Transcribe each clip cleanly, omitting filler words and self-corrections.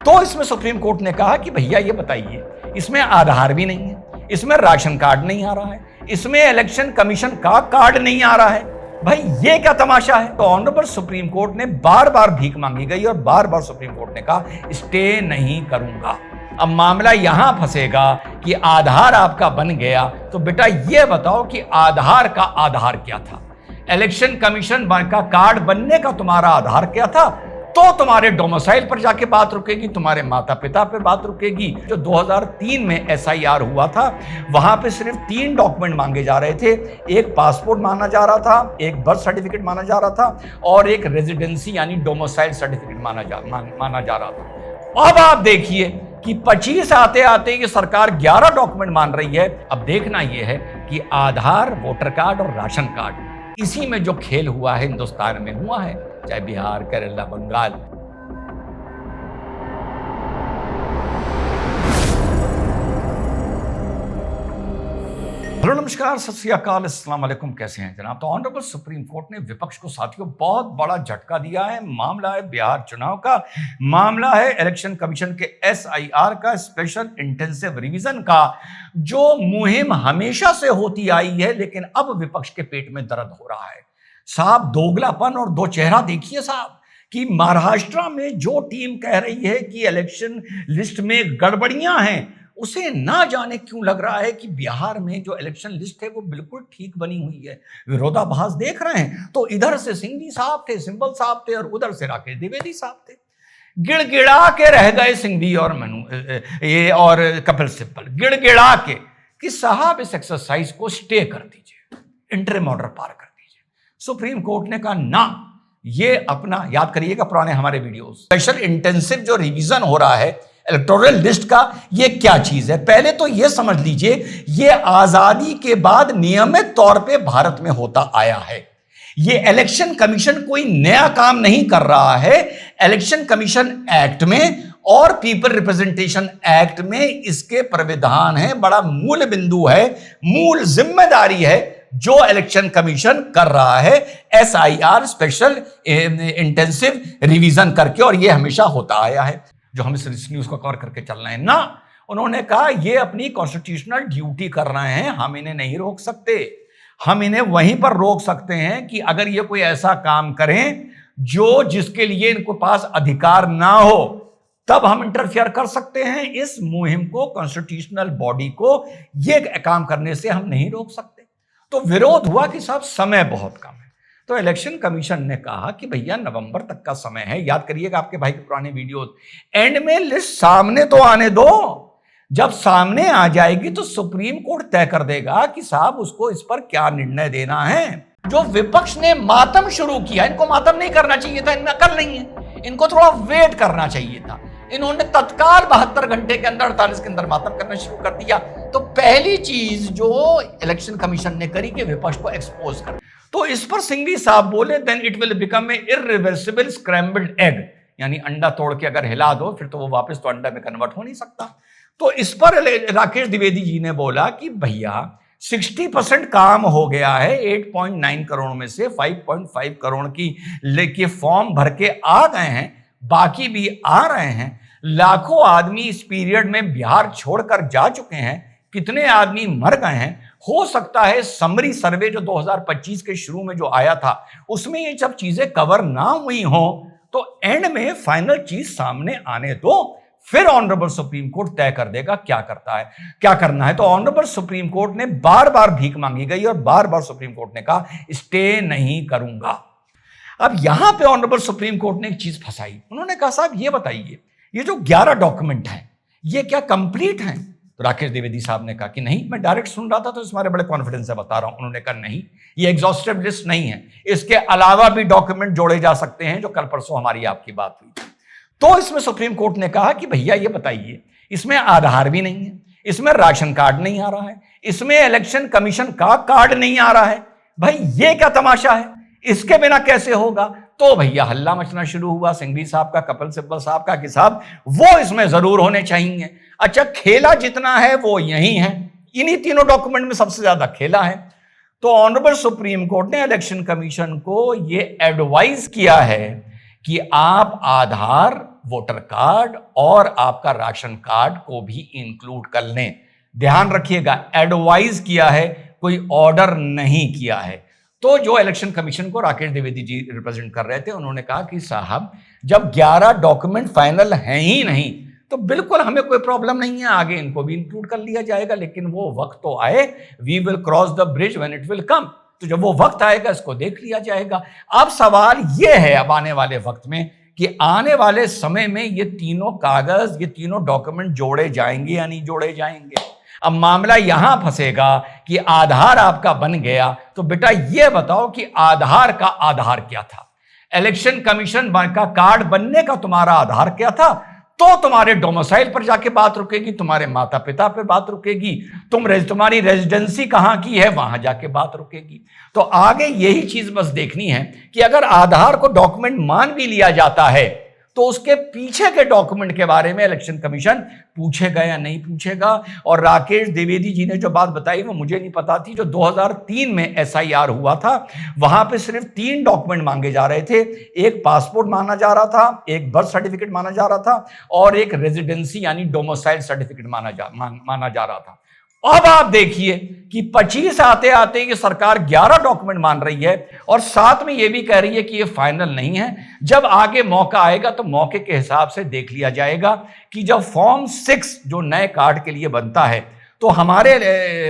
तो इसमें supreme court ने कहा कि भैया ये बताइए, इसमें आधार भी नहीं है, इसमें राशन कार्ड नहीं आ रहा है, इसमें इलेक्शन कमीशन का कार्ड नहीं आ रहा है, भाई ये क्या तमाशा है। तो ऑनरेबल सुप्रीम कोर्ट ने बार बार भीख मांगी गई और बार बार सुप्रीम कोर्ट ने कहा स्टे नहीं करूंगा। अब मामला यहां फंसेगा कि आधार आपका बन गया, तो बेटा ये बताओ कि आधार का आधार क्या था, इलेक्शन कमीशन का कार्ड बनने का तुम्हारा आधार क्या था। तो तुम्हारे डोमिसाइल पर जाके बात रुकेगी, तुम्हारे माता पिता पे बात रुकेगी। जो 2003 में SIR हुआ था, वहां पे सिर्फ 3 डॉक्यूमेंट मांगे जा रहे थे। एक पासपोर्ट माना जा रहा था, एक बर्थ सर्टिफिकेट माना जा रहा था और एक रेजिडेंसी यानी डोमिसाइल सर्टिफिकेट माना जा रहा था। अब आप देखिए कि 25 आते आते ये सरकार 11 डॉक्यूमेंट मान रही है। अब देखना यह है कि आधार, वोटर कार्ड और राशन कार्ड, इसी में जो खेल हुआ है हिंदुस्तान में हुआ है, चाहे बिहार, केरला, बंगाल। हेलो, नमस्कार, सत श्री अकाल, अस्सलाम वालेकुम। कैसे हैं जनाब। तो ऑनरेबल सुप्रीम कोर्ट ने विपक्ष को साथियों बहुत बड़ा झटका दिया है। मामला है बिहार चुनाव का, मामला है इलेक्शन कमीशन के SIR का, स्पेशल इंटेंसिव रिवीजन का, जो मुहिम हमेशा से होती आई है, लेकिन अब विपक्ष के पेट में दर्द हो रहा है। साहब, दोगलापन और दो चेहरा देखिए साहब, कि महाराष्ट्र में जो टीम कह रही है कि इलेक्शन लिस्ट में गड़बड़ियां हैं, उसे ना जाने क्यों लग रहा है कि बिहार में जो इलेक्शन लिस्ट है वो बिल्कुल ठीक बनी हुई है। विरोधाभास देख रहे हैं तो इधर से सिंघवी साहब थे, सिंबल साहब थे और उधर से राकेश द्विवेदी साहब थे। गिड़गिड़ा के रह गए सिंघवी और ये और कपिल सिब्बल, गिड़गिड़ा के कि साहब इस एक्सरसाइज को स्टे कर दीजिए, इंटरिम ऑर्डर पार कर दीजिए। सुप्रीम कोर्ट ने कहा ना, ये अपना याद करिएगा पुराने हमारे वीडियोस, स्पेशल इंटेंसिव जो रिवीजन हो रहा है इलेक्टोरल लिस्ट का, ये क्या चीज है। पहले तो ये समझ लीजिए, ये आजादी के बाद नियमित तौर पे भारत में होता आया है। ये इलेक्शन कमीशन कोई नया काम नहीं कर रहा है। इलेक्शन कमीशन एक्ट में और पीपल रिप्रेजेंटेशन एक्ट में इसके प्राविधान है, बड़ा मूल बिंदु है, मूल जिम्मेदारी है जो इलेक्शन कमीशन कर रहा है SIR, स्पेशल इंटेंसिव रिवीजन करके, और ये हमेशा होता आया है। जो हम इस न्यूज को कवर करके चल रहे हैं ना, उन्होंने कहा ये अपनी कॉन्स्टिट्यूशनल ड्यूटी कर रहे हैं, हम इन्हें नहीं रोक सकते। हम इन्हें वहीं पर रोक सकते हैं कि अगर ये कोई ऐसा काम करें जिसके लिए इनको पास अधिकार ना हो, तब हम इंटरफियर कर सकते हैं। इस मुहिम को, कॉन्स्टिट्यूशनल बॉडी को ये काम करने से हम नहीं रोक सकते। तो विरोध हुआ कि साहब समय बहुत कम है। तो इलेक्शन कमीशन ने कहा कि भैया नवंबर तक का समय है। याद करिएगा आपके भाई के पुराने वीडियोस, एंड में लिस्ट सामने तो आने दो। जब सामने आ जाएगी तो सुप्रीम कोर्ट तय कर देगा कि साहब उसको इस पर क्या निर्णय देना है। जो विपक्ष ने मातम शुरू किया, इनको मातम नहीं करना चाहिए था, इनमें अकल नहीं है, इनको थोड़ा वेट करना चाहिए था। इन्होंने तत्काल 72 घंटे के अंदर, 48 के अंदर मातम करना शुरू कर दिया। तो पहली चीज जो इलेक्शन कमीशन ने करी कि विपक्ष को एक्सपोज कर। तो इस पर सिंघवी साहब बोले, then it will become a irreversible scrambled egg, यानी अंडा तोड़ के अगर हिला दो फिर तो वो वापस तो अंडा में कन्वर्ट हो नहीं सकता। तो इस पर राकेश द्विवेदी जी ने बोला कि भैया 60% काम हो गया है, 8.9 करोड़ में से 5.5 करोड़ की फॉर्म भर के आ गए हैं, बाकी भी आ रहे हैं। लाखों आदमी इस पीरियड में बिहार छोड़कर जा चुके हैं, कितने आदमी मर गए हैं। हो सकता है समरी सर्वे जो 2025 के शुरू में जो आया था, उसमें ये सब चीजें कवर ना हुई हो, तो एंड में फाइनल चीज सामने आने दो, फिर ऑनरेबल सुप्रीम कोर्ट तय कर देगा क्या करता है, क्या करना है। तो ऑनरेबल सुप्रीम कोर्ट ने बार बार भीख मांगी गई और बार बार सुप्रीम कोर्ट ने कहा स्टे नहीं करूंगा। अब यहां पे ऑनरेबल सुप्रीम कोर्ट ने एक चीज फंसाई। उन्होंने कहा साहब ये बताइए, ये जो 11 डॉक्यूमेंट हैं ये क्या कंप्लीट हैं। तो राकेश द्विवेदी साहब ने कहा कि नहीं, मैं डायरेक्ट सुन रहा था तो इस बारे बड़े कॉन्फिडेंस से बता रहा हूं। उन्होंने कहा नहीं, ये एग्जॉस्टिव लिस्ट नहीं है, इसके अलावा भी डॉक्यूमेंट जोड़े जा सकते हैं, जो कल परसों हमारी आपकी बात हुई थी। तो इसमें सुप्रीम कोर्ट ने कहा कि भैया ये बताइए, इसमें आधार भी नहीं है, इसमें राशन कार्ड नहीं आ रहा है, इसमें इलेक्शन कमीशन का कार्ड नहीं आ रहा है, भाई ये क्या तमाशा है, इसके बिना कैसे होगा। तो भैया हल्ला मचना शुरू हुआ सिंघवी साहब का, कपिल सिब्बल साहब का, कि साहब वो इसमें जरूर होने चाहिए। अच्छा, खेला जितना है वो यही है, इन्हीं तीनों डॉक्यूमेंट में सबसे ज्यादा खेला है। तो ऑनरेबल सुप्रीम कोर्ट ने इलेक्शन कमीशन को यह एडवाइस किया है कि आप आधार, वोटर कार्ड और आपका राशन कार्ड को भी इंक्लूड कर लें। ध्यान रखिएगा, एडवाइज किया है, कोई ऑर्डर नहीं किया है। तो जो इलेक्शन कमीशन को राकेश द्विवेदी जी रिप्रेजेंट कर रहे थे, उन्होंने कहा कि साहब जब 11 डॉक्यूमेंट फाइनल हैं ही नहीं तो बिल्कुल हमें कोई प्रॉब्लम नहीं है, आगे इनको भी इंक्लूड कर लिया जाएगा, लेकिन वो वक्त तो आए, we will cross the bridge when it will come. तो जब वो वक्त आएगा इसको देख लिया जाएगा। अब सवाल ये है अब आने वाले वक्त में कि आने वाले समय में ये तीनों कागज, ये तीनों डॉक्यूमेंट जोड़े जाएंगे या नहीं जोड़े जाएंगे। अब मामला यहां फंसेगा कि आधार आपका बन गया, तो बेटा ये बताओ कि आधार का आधार क्या था? इलेक्शन कमीशन का कार्ड बनने का तुम्हारा आधार क्या था? तो तुम्हारे डोमिसाइल पर जाके बात रुकेगी, तुम्हारे माता पिता पर बात रुकेगी, तुम्हारी रेजिडेंसी कहां की है वहां जाके बात रुकेगी। तो आगे यही चीज बस देखनी है कि अगर आधार को डॉक्यूमेंट मान भी लिया जाता है तो उसके पीछे के डॉक्यूमेंट के बारे में इलेक्शन कमीशन पूछेगा या नहीं पूछेगा। और राकेश द्विवेदी जी ने जो बात बताई वो मुझे नहीं पता थी। जो 2003 में एसआईआर हुआ था वहां पे सिर्फ 3 डॉक्यूमेंट मांगे जा रहे थे, एक पासपोर्ट माना जा रहा था, एक बर्थ सर्टिफिकेट माना जा रहा था और एक रेजिडेंसी यानी डोमिसाइल सर्टिफिकेट माना जा रहा था। अब आप देखिए कि 25 आते आते ये सरकार 11 डॉक्यूमेंट मान रही है और साथ में ये भी कह रही है कि ये फाइनल नहीं है। जब आगे मौका आएगा तो मौके के हिसाब से देख लिया जाएगा कि जब फॉर्म 6 जो नए कार्ड के लिए बनता है, तो हमारे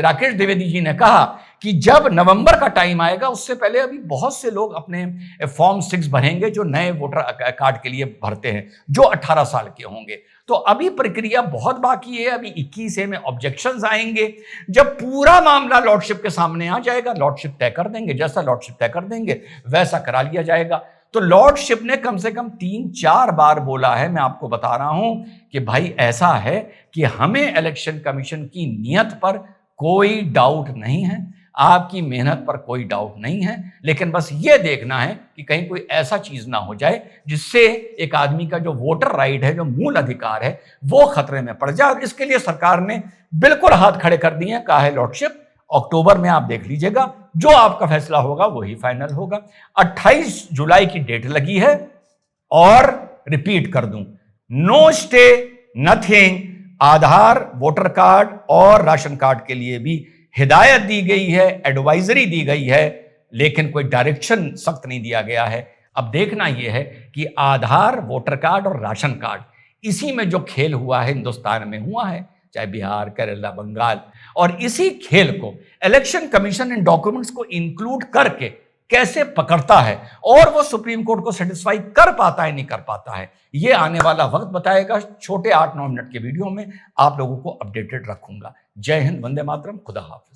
राकेश द्विवेदी जी ने कहा कि जब नवंबर का टाइम आएगा उससे पहले अभी बहुत से लोग अपने फॉर्म 6 भरेंगे जो नए वोटर कार्ड के लिए भरते हैं, जो 18 साल के होंगे। तो अभी प्रक्रिया बहुत बाकी है, अभी 21 में ऑब्जेक्शंस आएंगे। जब पूरा मामला लॉर्डशिप के सामने आ जाएगा, लॉर्डशिप तय कर देंगे, जैसा लॉर्डशिप तय कर देंगे वैसा करा लिया जाएगा। तो लॉर्डशिप ने कम से कम 3-4 बार बोला है, मैं आपको बता रहा हूं कि भाई ऐसा है कि हमें इलेक्शन कमीशन की नीयत पर कोई डाउट नहीं है, आपकी मेहनत पर कोई डाउट नहीं है, लेकिन बस ये देखना है कि कहीं कोई ऐसा चीज ना हो जाए जिससे एक आदमी का जो वोटर राइट है, जो मूल अधिकार है, वो खतरे में पड़ जाए। इसके लिए सरकार ने बिल्कुल हाथ खड़े कर दिए हैं। कहा है लॉर्डशिप अक्टूबर में आप देख लीजिएगा, जो आपका फैसला होगा वही फाइनल होगा। 28 जुलाई की डेट लगी है और रिपीट कर दूं, नो स्टे नथिंग। आधार, वोटर कार्ड और राशन कार्ड के लिए भी हिदायत दी गई है, एडवाइजरी दी गई है, लेकिन कोई डायरेक्शन सख्त नहीं दिया गया है। अब देखना यह है कि आधार, वोटर कार्ड और राशन कार्ड, इसी में जो खेल हुआ है हिंदुस्तान में हुआ है, चाहे बिहार, केरला, बंगाल, और इसी खेल को इलेक्शन कमीशन इन डॉक्यूमेंट्स को इंक्लूड करके कैसे पकड़ता है और वो सुप्रीम कोर्ट को सेटिस्फाई कर पाता है नहीं कर पाता है, ये आने वाला वक्त बताएगा। छोटे 8-9 मिनट के वीडियो में आप लोगों को अपडेटेड रखूंगा। जय हिंद, वंदे मातरम, खुदा हाफिज।